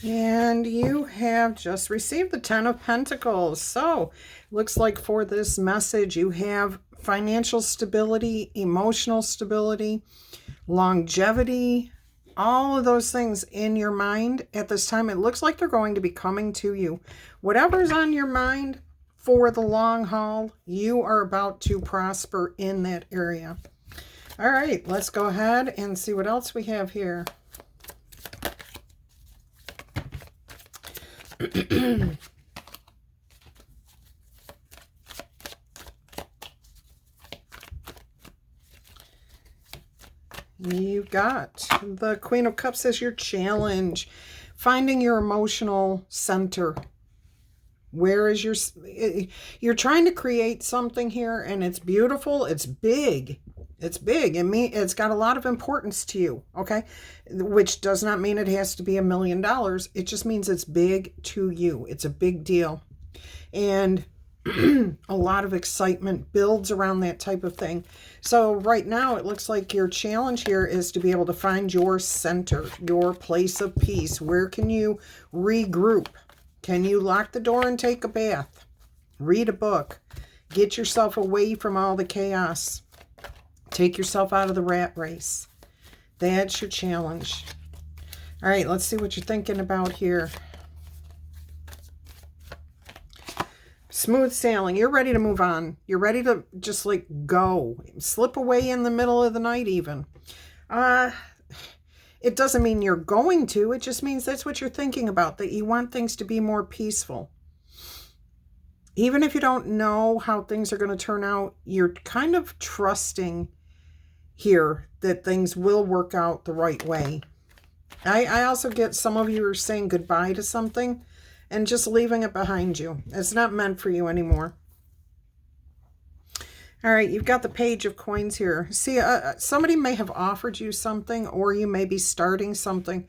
And you have just received the Ten of Pentacles. So, looks like for this message, you have financial stability, emotional stability, longevity, all of those things in your mind at this time. It looks like they're going to be coming to you. Whatever's on your mind for the long haul, you are about to prosper in that area. All right, let's go ahead and see what else we have here. You've got the Queen of Cups as your challenge. Finding your emotional center. Where is your... You're trying to create something here, and it's beautiful. It's big. It's big. It's got a lot of importance to you, okay? Which does not mean it has to be $1 million. It just means it's big to you. It's a big deal. And a lot of excitement builds around that type of thing. So right now it looks like your challenge here is to be able to find your center, your place of peace. Where can you regroup? Can you lock the door and take a bath? Read a book. Get yourself away from all the chaos. Take yourself out of the rat race. That's your challenge. All right, let's see what you're thinking about here. Smooth sailing. You're ready to move on. You're ready to just like go. Slip away in the middle of the night even. It doesn't mean you're going to. It just means that's what you're thinking about, that you want things to be more peaceful. Even if you don't know how things are going to turn out, you're kind of trusting here that things will work out the right way. I also get some of you are saying goodbye to something and just leaving it behind you. It's not meant for you anymore. All right, you've got the Page of Coins here. See, somebody may have offered you something, or you may be starting something,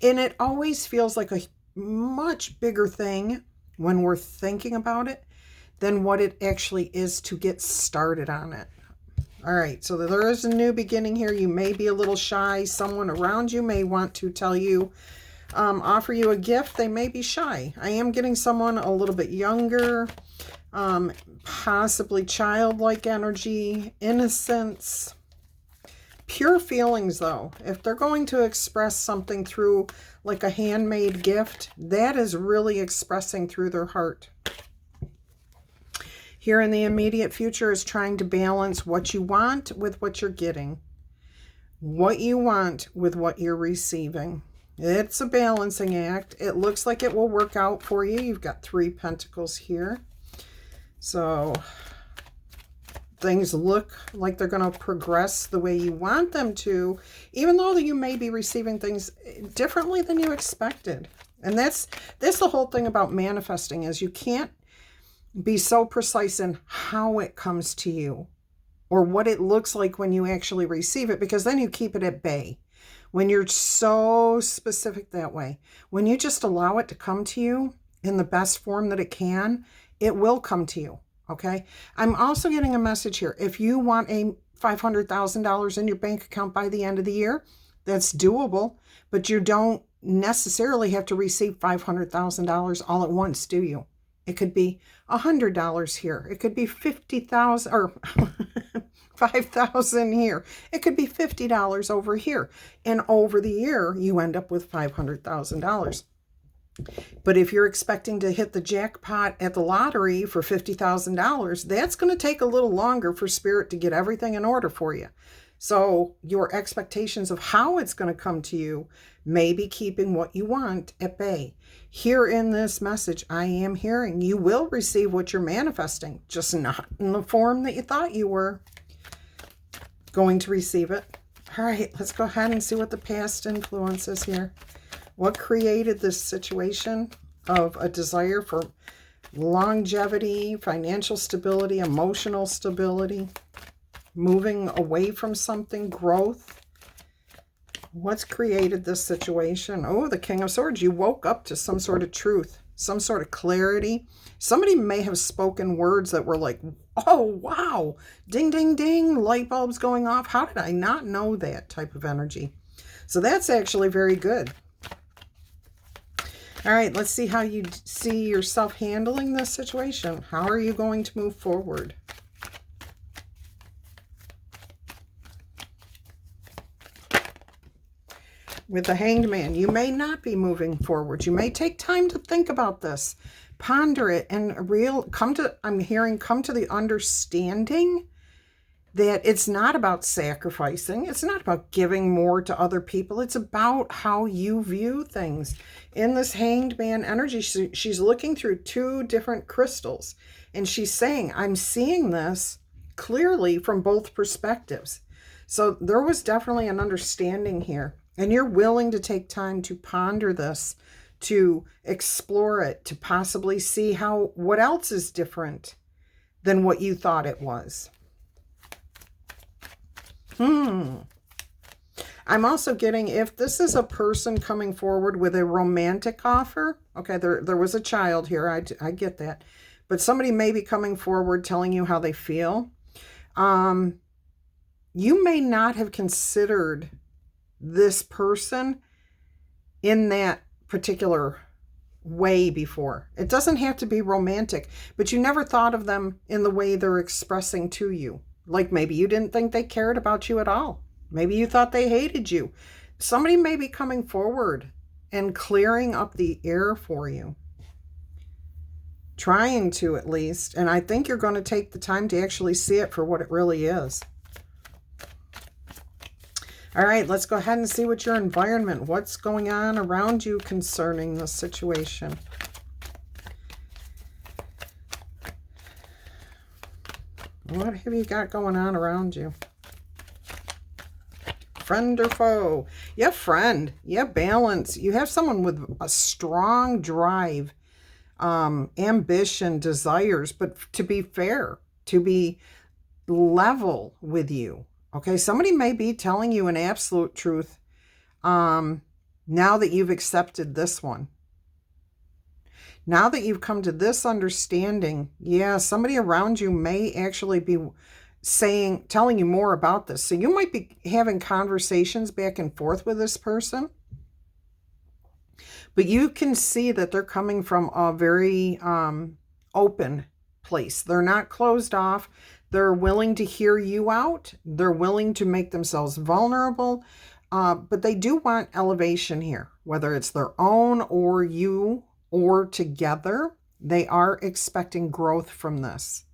and it always feels like a much bigger thing when we're thinking about it than what it actually is to get started on it. All right, so there is a new beginning here. You may be a little shy. Someone around you may want to tell you, offer you a gift. They may be shy. I am getting someone a little bit younger, possibly childlike energy, innocence, pure feelings though. If they're going to express something through like a handmade gift, that is really expressing through their heart. Here in the immediate future is trying to balance what you want with what you're getting. What you want with what you're receiving. It's a balancing act. It looks like it will work out for you. You've got 3 pentacles here. So things look like they're going to progress the way you want them to, even though you may be receiving things differently than you expected. And that's the whole thing about manifesting, is you can't be so precise in how it comes to you or what it looks like when you actually receive it, because then you keep it at bay. When you're so specific that way, when you just allow it to come to you in the best form that it can, it will come to you, okay? I'm also getting a message here. If you want a $500,000 in your bank account by the end of the year, that's doable, but you don't necessarily have to receive $500,000 all at once, do you? It could be $100 here. It could be $50,000 or $5,000 here. It could be $50 over here. And over the year, you end up with $500,000. But if you're expecting to hit the jackpot at the lottery for $50,000, that's going to take a little longer for Spirit to get everything in order for you. So your expectations of how it's going to come to you may be keeping what you want at bay. Here in this message, I am hearing you will receive what you're manifesting, just not in the form that you thought you were going to receive it. All right, let's go ahead and see what the past influence is here. What created this situation of a desire for longevity, financial stability, emotional stability, moving away from something, growth? What's created this situation? Oh, the King of Swords. You woke up to some sort of truth, some sort of clarity. Somebody may have spoken words that were like, oh, wow, ding, ding, ding, light bulbs going off. How did I not know that type of energy? So that's actually very good. All right, let's see how you see yourself handling this situation. How are you going to move forward? With the Hanged Man, you may not be moving forward. You may take time to think about this, ponder it, and come to the understanding that it's not about sacrificing. It's not about giving more to other people. It's about how you view things. In this Hanged Man energy, she's looking through two different crystals, and she's saying, I'm seeing this clearly from both perspectives. So there was definitely an understanding here. And you're willing to take time to ponder this, to explore it, to possibly see what else is different than what you thought it was. I'm also getting, if this is a person coming forward with a romantic offer, okay, there was a child here, I get that. But somebody may be coming forward telling you how they feel. You may not have considered this person in that particular way before. It doesn't have to be romantic, but you never thought of them in the way they're expressing to you. Like maybe you didn't think they cared about you at all. Maybe you thought they hated you. Somebody may be coming forward and clearing up the air for you. Trying to, at least. And I think you're going to take the time to actually see it for what it really is. All right, let's go ahead and see what your environment, what's going on around you concerning this situation. What have you got going on around you? Friend or foe? You have friend. You have balance. You have someone with a strong drive, ambition, desires, but to be fair, to be level with you. Okay, somebody may be telling you an absolute truth now that you've accepted this one. Now that you've come to this understanding, yeah, somebody around you may actually be telling you more about this. So you might be having conversations back and forth with this person. But you can see that they're coming from a very open place. They're not closed off. They're willing to hear you out. They're willing to make themselves vulnerable. But they do want elevation here, whether it's their own or you or together. They are expecting growth from this.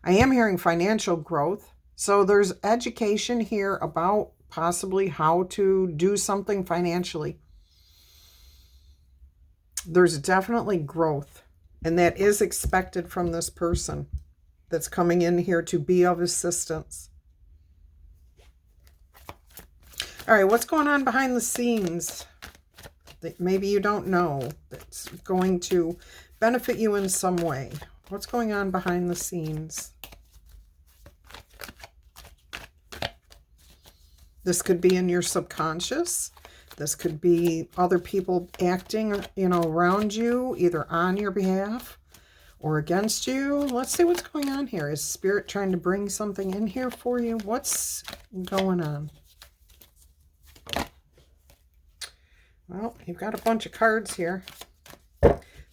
I am hearing financial growth. So there's education here about possibly how to do something financially. There's definitely growth, and that is expected from this person that's coming in here to be of assistance. All right, what's going on behind the scenes that maybe you don't know that's going to benefit you in some way? What's going on behind the scenes? This could be in your subconscious. This could be other people acting, around you, either on your behalf or against you. Let's see what's going on here. Is Spirit trying to bring something in here for you? What's going on? Well, you've got a bunch of cards here.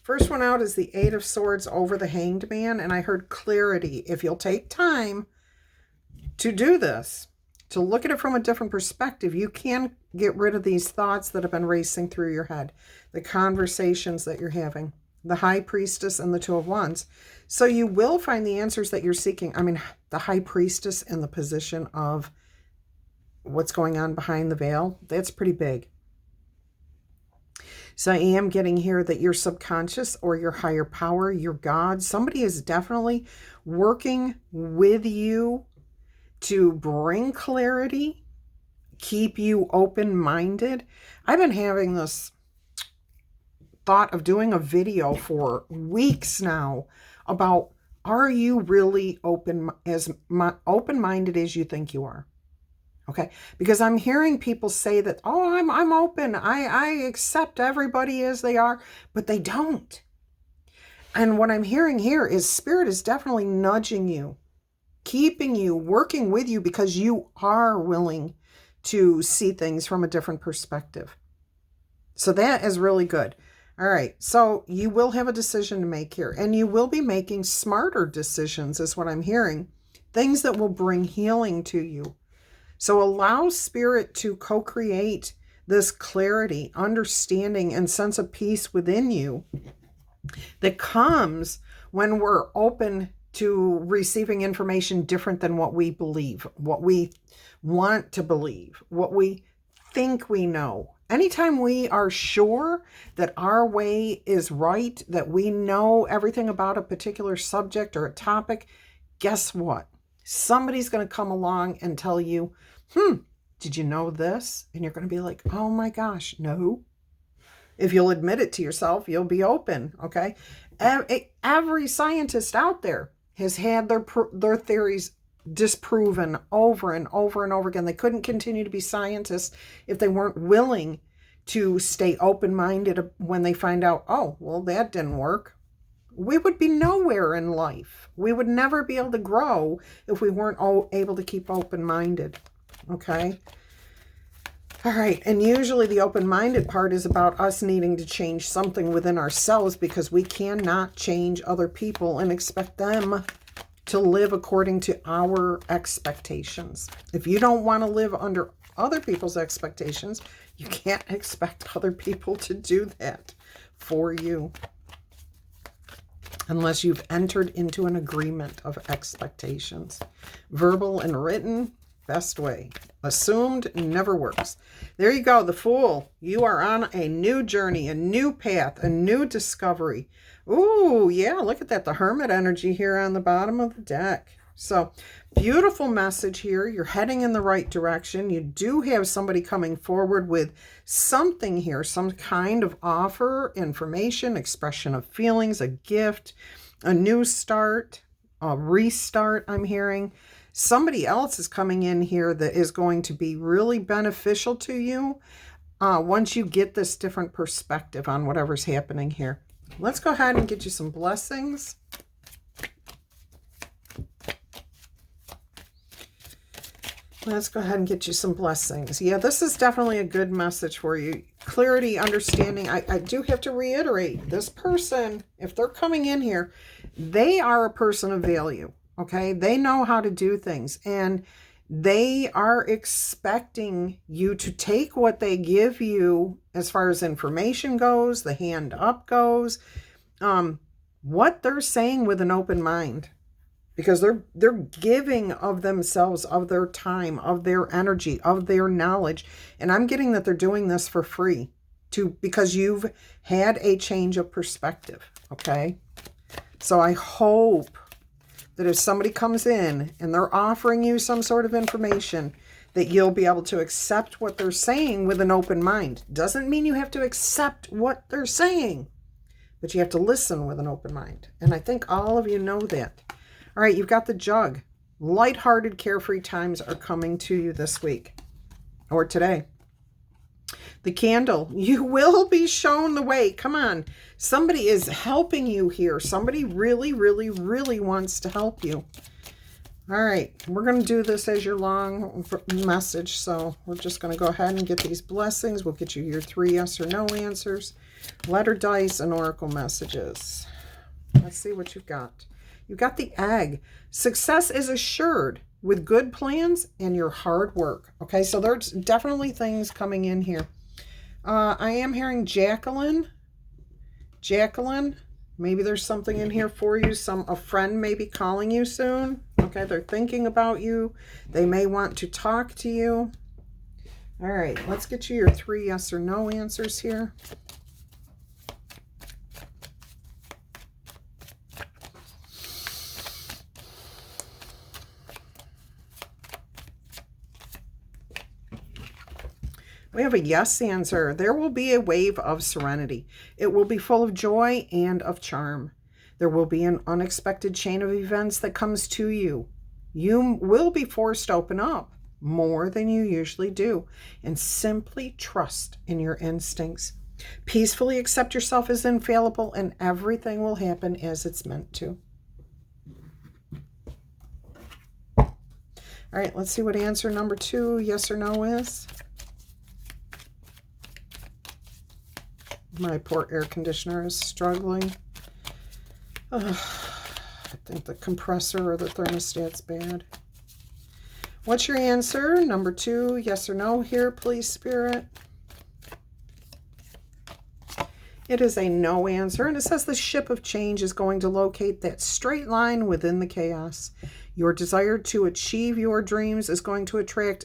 First one out is the Eight of Swords over the Hanged Man, and I heard clarity. If you'll take time to do this, to look at it from a different perspective, you can get rid of these thoughts that have been racing through your head, the conversations that you're having, the High Priestess and the Two of Wands. So you will find the answers that you're seeking. I mean, the High Priestess in the position of what's going on behind the veil, that's pretty big. So I am getting here that your subconscious or your higher power, your God, somebody is definitely working with you to bring clarity, keep you open-minded. I've been having this thought of doing a video for weeks now about, are you really open-minded as you think you are? Okay, because I'm hearing people say that, oh, I'm open. I accept everybody as they are, but they don't. And what I'm hearing here is Spirit is definitely nudging you, keeping you, working with you, because you are willing to see things from a different perspective. So that is really good. All right, so you will have a decision to make here, and you will be making smarter decisions, is what I'm hearing. Things that will bring healing to you. So allow Spirit to co-create this clarity, understanding, and sense of peace within you that comes when we're open to receiving information different than what we believe, what we want to believe, what we think we know. Anytime we are sure that our way is right, that we know everything about a particular subject or a topic, guess what? Somebody's going to come along and tell you, did you know this? And you're going to be like, oh my gosh, no. If you'll admit it to yourself, you'll be open, okay? Every scientist out there has had their theories disproven over and over and over again. They couldn't continue to be scientists if they weren't willing to stay open-minded when they find out, oh, well, that didn't work. We would be nowhere in life. We would never be able to grow if we weren't able to keep open-minded, okay? All right, and usually the open-minded part is about us needing to change something within ourselves, because we cannot change other people and expect them to live according to our expectations. If you don't want to live under other people's expectations, you can't expect other people to do that for you, unless you've entered into an agreement of expectations. Verbal and written, best way. Assumed never works. There you go, the Fool. You are on a new journey, a new path, a new discovery. Ooh, yeah, look at that. The Hermit energy here on the bottom of the deck. So, beautiful message here. You're heading in the right direction. You do have somebody coming forward with something here, some kind of offer, information, expression of feelings, a gift, a new start, a restart, I'm hearing. Somebody else is coming in here that is going to be really beneficial to you once you get this different perspective on whatever's happening here. Let's go ahead and get you some blessings. Let's go ahead and get you some blessings. Yeah, this is definitely a good message for you. Clarity, understanding. I do have to reiterate, this person, if they're coming in here, they are a person of value. Okay, they know how to do things, and they are expecting you to take what they give you as far as information goes, the hand up goes, what they're saying with an open mind, because they're giving of themselves, of their time, of their energy, of their knowledge. And I'm getting that they're doing this for free because you've had a change of perspective. Okay, so I hope that if somebody comes in and they're offering you some sort of information, that you'll be able to accept what they're saying with an open mind. Doesn't mean you have to accept what they're saying, but you have to listen with an open mind. And I think all of you know that. All right, you've got the Jug. Lighthearted, carefree times are coming to you this week or today. The Candle, you will be shown the way. Come on. Somebody is helping you here. Somebody really, really, really wants to help you. All right. We're going to do this as your long message. So we're just going to go ahead and get these blessings. We'll get you your 3 yes or no answers. Letter dice and oracle messages. Let's see what you've got. You've got the Egg. Success is assured with good plans and your hard work. Okay. So there's definitely things coming in here. I am hearing Jacqueline. Jacqueline, maybe there's something in here for you. A friend may be calling you soon. Okay, they're thinking about you. They may want to talk to you. All right, let's get you your 3 yes or no answers here. We have a yes answer. There will be a wave of serenity. It will be full of joy and of charm. There will be an unexpected chain of events that comes to you. You will be forced to open up more than you usually do, and simply trust in your instincts. Peacefully accept yourself as infallible, and everything will happen as it's meant to. All right, let's see what answer number 2, yes or no, is. My poor air conditioner is struggling. Ugh, I think the compressor or the thermostat's bad. What's your answer? Number 2, yes or no here, please, Spirit. It is a no answer, and it says the ship of change is going to locate that straight line within the chaos. Your desire to achieve your dreams is going to attract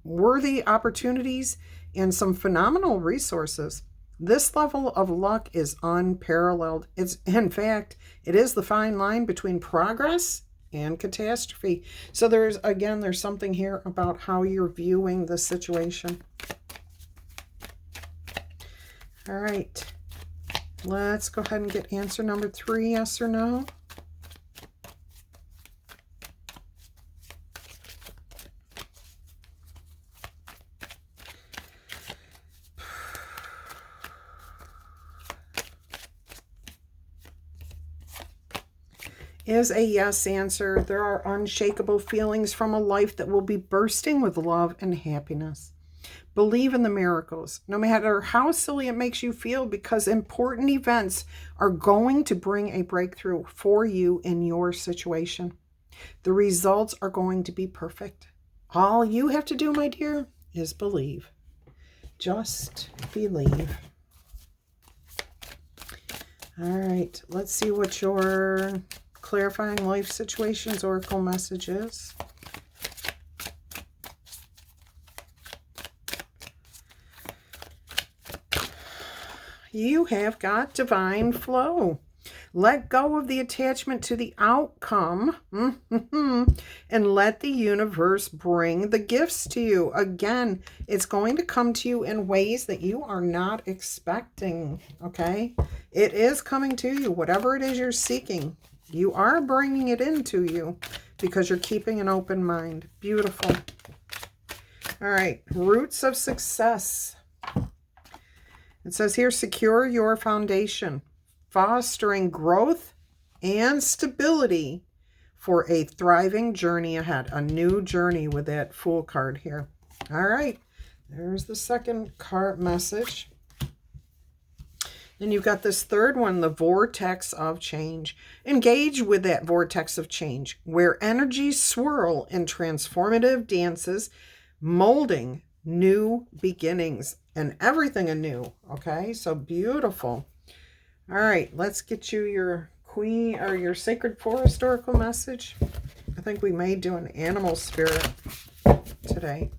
worthy opportunities and some phenomenal resources. This level of luck is unparalleled. In fact, it is the fine line between progress and catastrophe. So there's something here about how you're viewing the situation. All right. Let's go ahead and get answer number 3, yes or no. Is a yes answer. There are unshakable feelings from a life that will be bursting with love and happiness. Believe in the miracles, no matter how silly it makes you feel, because important events are going to bring a breakthrough for you in your situation. The results are going to be perfect. All you have to do, my dear, is believe. Just believe. All right, let's see what your clarifying life situations oracle message is. You have got divine flow. Let go of the attachment to the outcome and let the universe bring the gifts to you. Again, it's going to come to you in ways that you are not expecting, okay? It is coming to you. Whatever it is you're seeking, you are bringing it into you because you're keeping an open mind. Beautiful. All right, roots of success. It says here, secure your foundation, fostering growth and stability for a thriving journey ahead. A new journey with that Fool card here. All right, there's the second card message. Then you've got this third one, the vortex of change. Engage with that vortex of change, where energies swirl in transformative dances, molding new beginnings and everything anew. Okay, so beautiful. All right, let's get you your Queen or your Sacred Forest Oracle message. I think we may do an animal spirit today.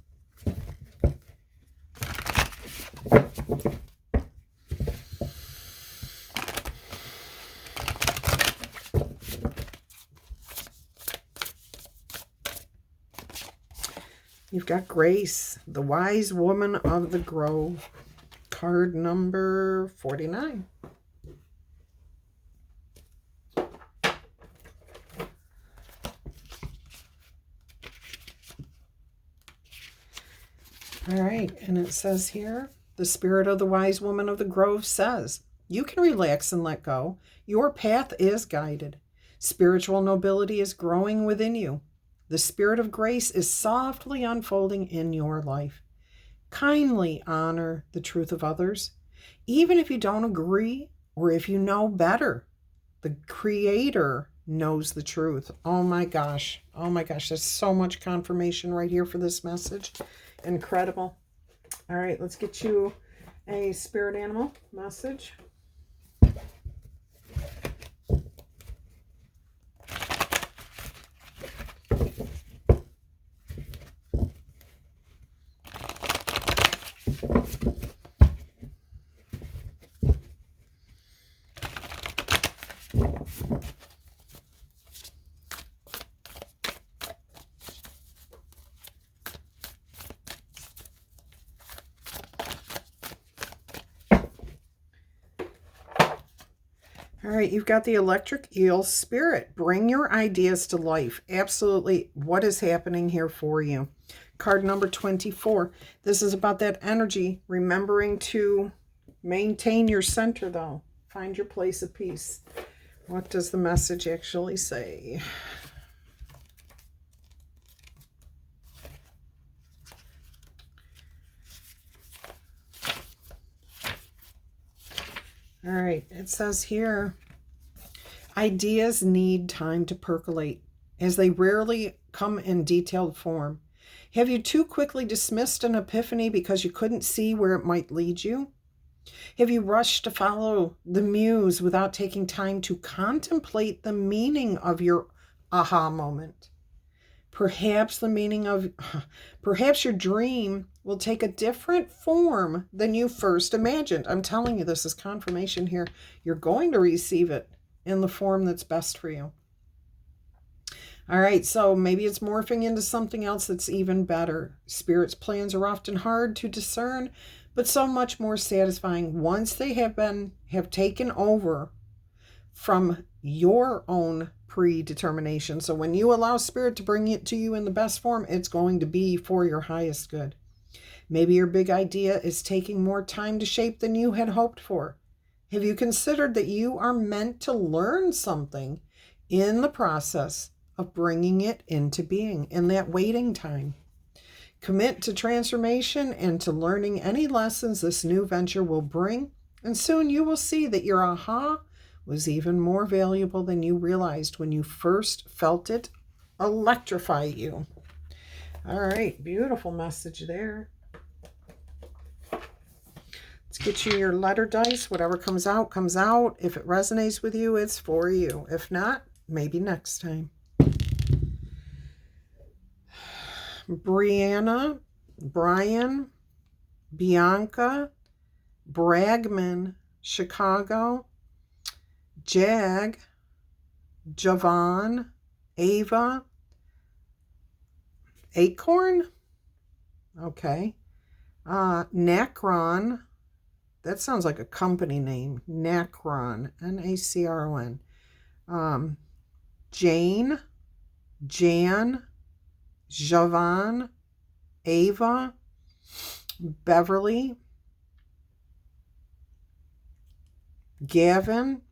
You've got Grace, the wise woman of the grove, card number 49. All right, and it says here, the spirit of the wise woman of the grove says, you can relax and let go. Your path is guided. Spiritual nobility is growing within you. The spirit of grace is softly unfolding in your life. Kindly honor the truth of others, even if you don't agree or if you know better. The Creator knows the truth. Oh my gosh. Oh my gosh. There's so much confirmation right here for this message. Incredible. All right, let's get you a spirit animal message. All right, you've got the electric eel spirit. Bring your ideas to life. Absolutely, what is happening here for you? Card number 24. This is about that energy, remembering to maintain your center, though. Find your place of peace. What does the message actually say? All right, it says here, ideas need time to percolate, as they rarely come in detailed form. Have you too quickly dismissed an epiphany because you couldn't see where it might lead you? Have you rushed to follow the muse without taking time to contemplate the meaning of your aha moment? Perhaps perhaps your dream will take a different form than you first imagined. I'm telling you, this is confirmation here. You're going to receive it in the form that's best for you. All right, so maybe it's morphing into something else that's even better. Spirit's plans are often hard to discern, but so much more satisfying once they have taken over from your own predetermination. So when you allow Spirit to bring it to you in the best form, it's going to be for your highest good. Maybe your big idea is taking more time to shape than you had hoped for. Have you considered that you are meant to learn something in the process of bringing it into being, in that waiting time? Commit to transformation and to learning any lessons this new venture will bring, and soon you will see that your aha was even more valuable than you realized when you first felt it electrify you. All right, beautiful message there. Let's get you your letter dice. Whatever comes out, comes out. If it resonates with you, it's for you. If not, maybe next time. Brianna, Brian, Bianca, Bragman, Chicago, Jag, Javon, Ava, Acorn, okay, Nacron, that sounds like a company name, Nacron, Nacron, Jane, Jan, Javon, Ava, Beverly, Gavin,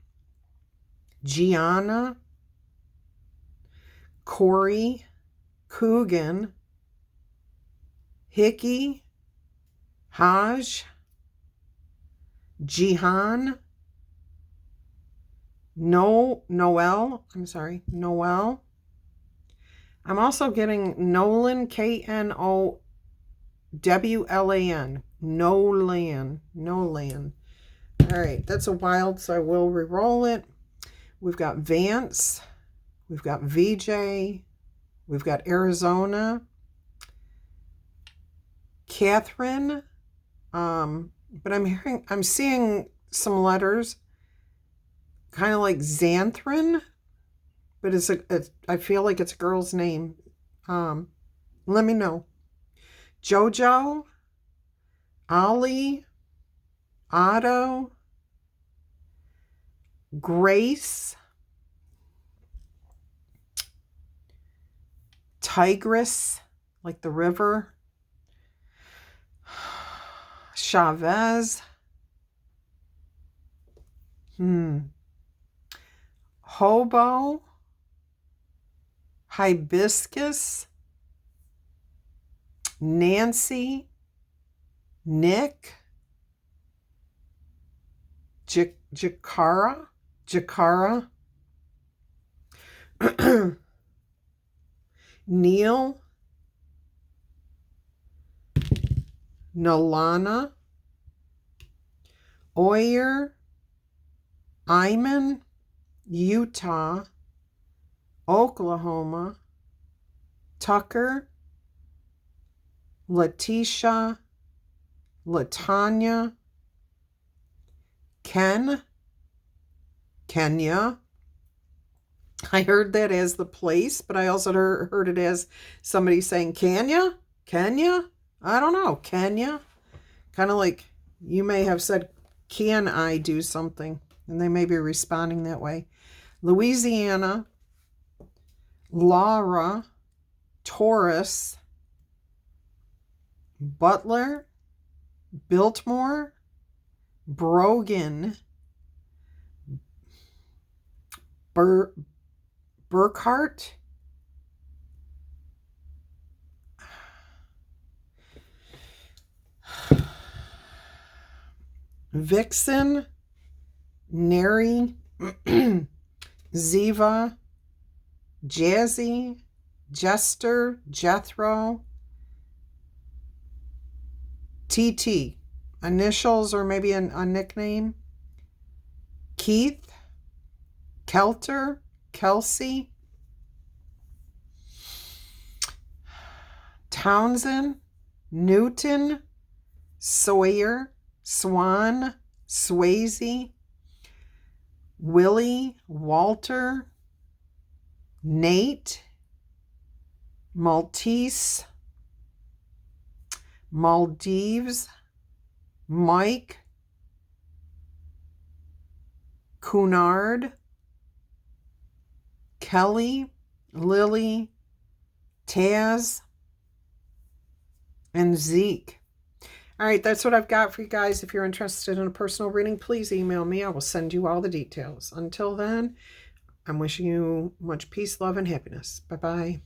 Gianna, Corey, Coogan, Hickey, Haj, Jihan, Noel. I'm also getting Nolan, Knowlan, Nolan. All right, that's a wild, so I will re-roll it. We've got Vance, we've got VJ, we've got Arizona, Catherine, but I'm seeing some letters, kind of like Xanthrin, but I feel like it's a girl's name. Let me know. Jojo, Ollie, Otto, Grace, Tigris, like the river, Chavez, Hobo, Hibiscus, Nancy, Nick, Jakara, Neil, Nolana, Oyer, Iman, Utah, Oklahoma, Tucker, Letitia, Latanya, Kenya. I heard that as the place, but I also heard it as somebody saying Kenya. I don't know. Kenya. Kind of like you may have said, can I do something? And they may be responding that way. Louisiana, Laura, Taurus, Butler, Biltmore, Brogan, Burkhart, Vixen, Neri, Ziva, Jazzy, Jester, Jethro, TT, initials or maybe a nickname, Keith, Kelter, Kelsey, Townsend, Newton, Sawyer, Swan, Swayze, Willie, Walter, Nate, Maltese, Maldives, Mike, Cunard, Kelly, Lily, Taz, and Zeke. All right, that's what I've got for you guys. If you're interested in a personal reading, please email me. I will send you all the details. Until then, I'm wishing you much peace, love, and happiness. Bye-bye.